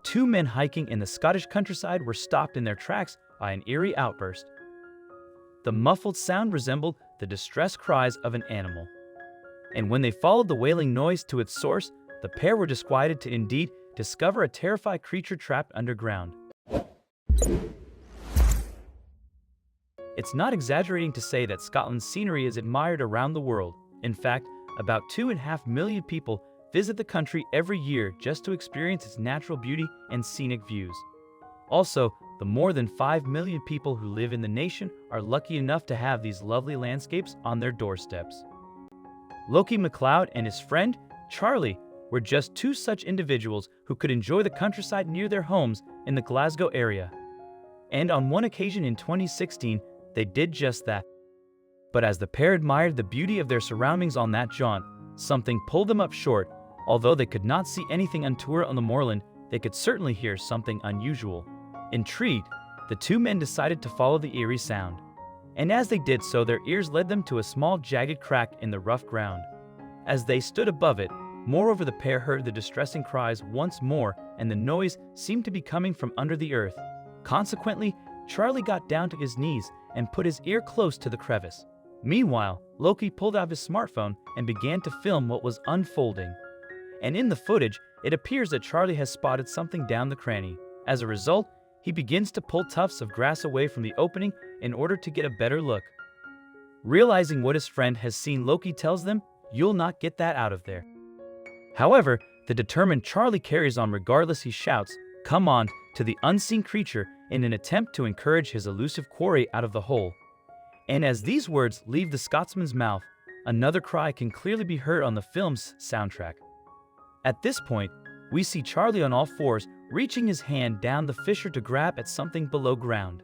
Two men hiking in the Scottish countryside were stopped in their tracks by an eerie outburst. The muffled sound resembled the distressed cries of an animal. And when they followed the wailing noise to its source, the pair were disquieted to indeed discover a terrified creature trapped underground. It's not exaggerating to say that Scotland's scenery is admired around the world. In fact, about 2.5 million people visit the country every year just to experience its natural beauty and scenic views. Also, the more than 5 million people who live in the nation are lucky enough to have these lovely landscapes on their doorsteps. Loki MacLeod and his friend, Charlie, were just two such individuals who could enjoy the countryside near their homes in the Glasgow area. And on one occasion in 2016, they did just that. But as the pair admired the beauty of their surroundings on that jaunt, something pulled them up short. Although they could not see anything untoward on the moorland, they could certainly hear something unusual. Intrigued, the two men decided to follow the eerie sound. And as they did so, their ears led them to a small jagged crack in the rough ground. As they stood above it, moreover, the pair heard the distressing cries once more, and the noise seemed to be coming from under the earth. Consequently, Charlie got down to his knees and put his ear close to the crevice. Meanwhile, Loki pulled out his smartphone and began to film what was unfolding. And in the footage, it appears that Charlie has spotted something down the cranny. As a result, he begins to pull tufts of grass away from the opening in order to get a better look. Realizing what his friend has seen, Loki tells them, "You'll not get that out of there." However, the determined Charlie carries on regardless. He shouts, "Come on," to the unseen creature in an attempt to encourage his elusive quarry out of the hole. And as these words leave the Scotsman's mouth, another cry can clearly be heard on the film's soundtrack. At this point, we see Charlie on all fours reaching his hand down the fissure to grab at something below ground.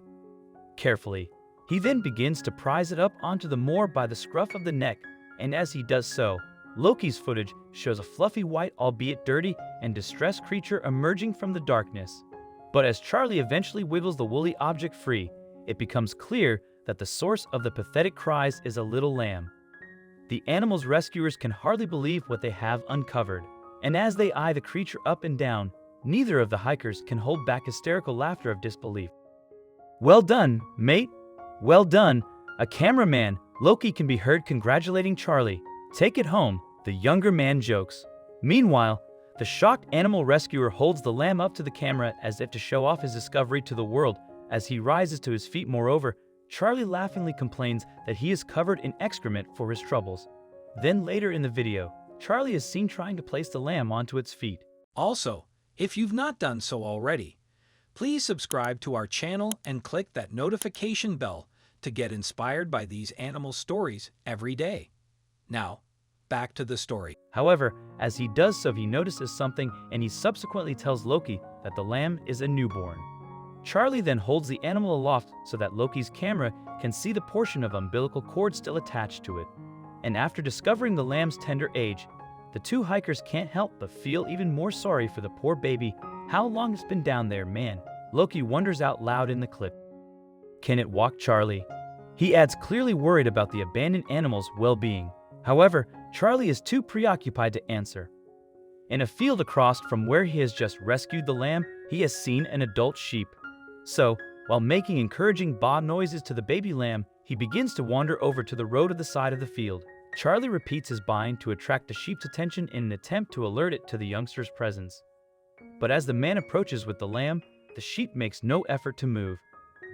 Carefully, he then begins to prise it up onto the moor by the scruff of the neck, and as he does so, Loki's footage shows a fluffy white, albeit dirty and distressed creature emerging from the darkness. But as Charlie eventually wiggles the woolly object free, it becomes clear that the source of the pathetic cries is a little lamb. The animal's rescuers can hardly believe what they have uncovered, and as they eye the creature up and down, neither of the hikers can hold back hysterical laughter of disbelief. "Well done, mate! Well done!" A cameraman, Loki, can be heard congratulating Charlie. "Take it home," the younger man jokes. Meanwhile, the shocked animal rescuer holds the lamb up to the camera as if to show off his discovery to the world as he rises to his feet. Moreover, Charlie laughingly complains that he is covered in excrement for his troubles. Then later in the video, Charlie is seen trying to place the lamb onto its feet. Also, if you've not done so already, please subscribe to our channel and click that notification bell to get inspired by these animal stories every day. Now, back to the story. However, as he does so, he notices something and he subsequently tells Loki that the lamb is a newborn. Charlie then holds the animal aloft so that Loki's camera can see the portion of umbilical cord still attached to it. And after discovering the lamb's tender age, the two hikers can't help but feel even more sorry for the poor baby. How long it's been down there, man? Loki wonders out loud in the clip. Can it walk, Charlie? He adds, clearly worried about the abandoned animal's well-being. However, Charlie is too preoccupied to answer. In a field across from where he has just rescued the lamb, he has seen an adult sheep. So, while making encouraging baa noises to the baby lamb, he begins to wander over to the road at the side of the field. Charlie repeats his baaing to attract the sheep's attention in an attempt to alert it to the youngster's presence. But as the man approaches with the lamb, the sheep makes no effort to move.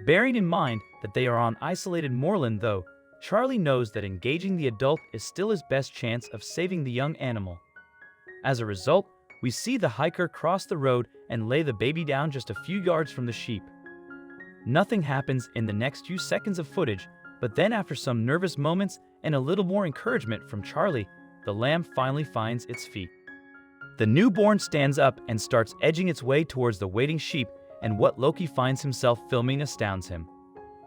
Bearing in mind that they are on isolated moorland though, Charlie knows that engaging the adult is still his best chance of saving the young animal. As a result, we see the hiker cross the road and lay the baby down just a few yards from the sheep. Nothing happens in the next few seconds of footage, but then after some nervous moments and a little more encouragement from Charlie, the lamb finally finds its feet. The newborn stands up and starts edging its way towards the waiting sheep, and what Loki finds himself filming astounds him.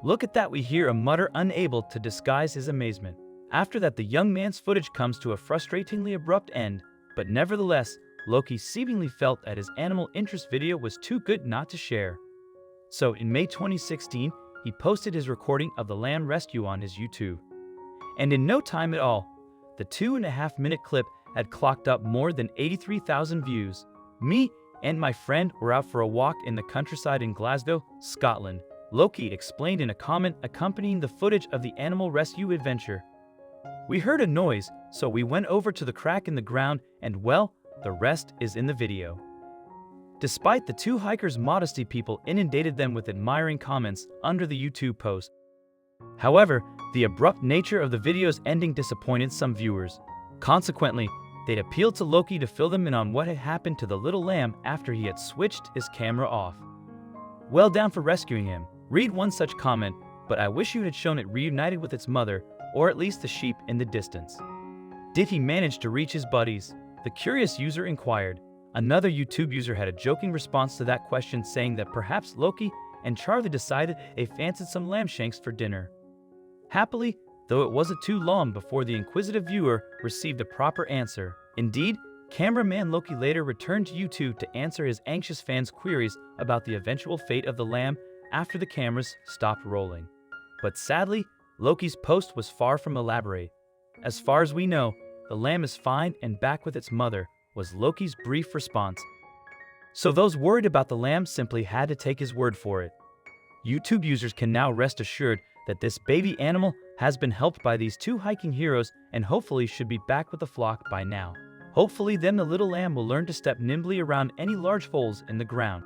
Look at that, we hear a mutter unable to disguise his amazement. After that, the young man's footage comes to a frustratingly abrupt end, but nevertheless, Loki seemingly felt that his animal interest video was too good not to share. So in May 2016, he posted his recording of the lamb rescue on his YouTube. And in no time at all, the 2.5-minute clip had clocked up more than 83,000 views. Me, and my friend were out for a walk in the countryside in Glasgow, Scotland, Loki explained in a comment accompanying the footage of the animal rescue adventure. We heard a noise, so we went over to the crack in the ground and well, the rest is in the video. Despite the two hikers' modesty, people inundated them with admiring comments under the YouTube post. However, the abrupt nature of the video's ending disappointed some viewers. Consequently, they'd appealed to Loki to fill them in on what had happened to the little lamb after he had switched his camera off. Well, down for rescuing him. Read one such comment, but I wish you had shown it reunited with its mother, or at least the sheep in the distance. Did he manage to reach his buddies? The curious user inquired. Another YouTube user had a joking response to that question, saying that perhaps Loki and Charlie decided they fancied some lamb shanks for dinner. Happily, though, it wasn't too long before the inquisitive viewer received a proper answer. Indeed, cameraman Loki later returned to YouTube to answer his anxious fans' queries about the eventual fate of the lamb after the cameras stopped rolling. But sadly, Loki's post was far from elaborate. As far as we know, the lamb is fine and back with its mother, was Loki's brief response. So those worried about the lamb simply had to take his word for it. YouTube users can now rest assured that this baby animal has been helped by these two hiking heroes and hopefully should be back with the flock by now. Hopefully then the little lamb will learn to step nimbly around any large holes in the ground.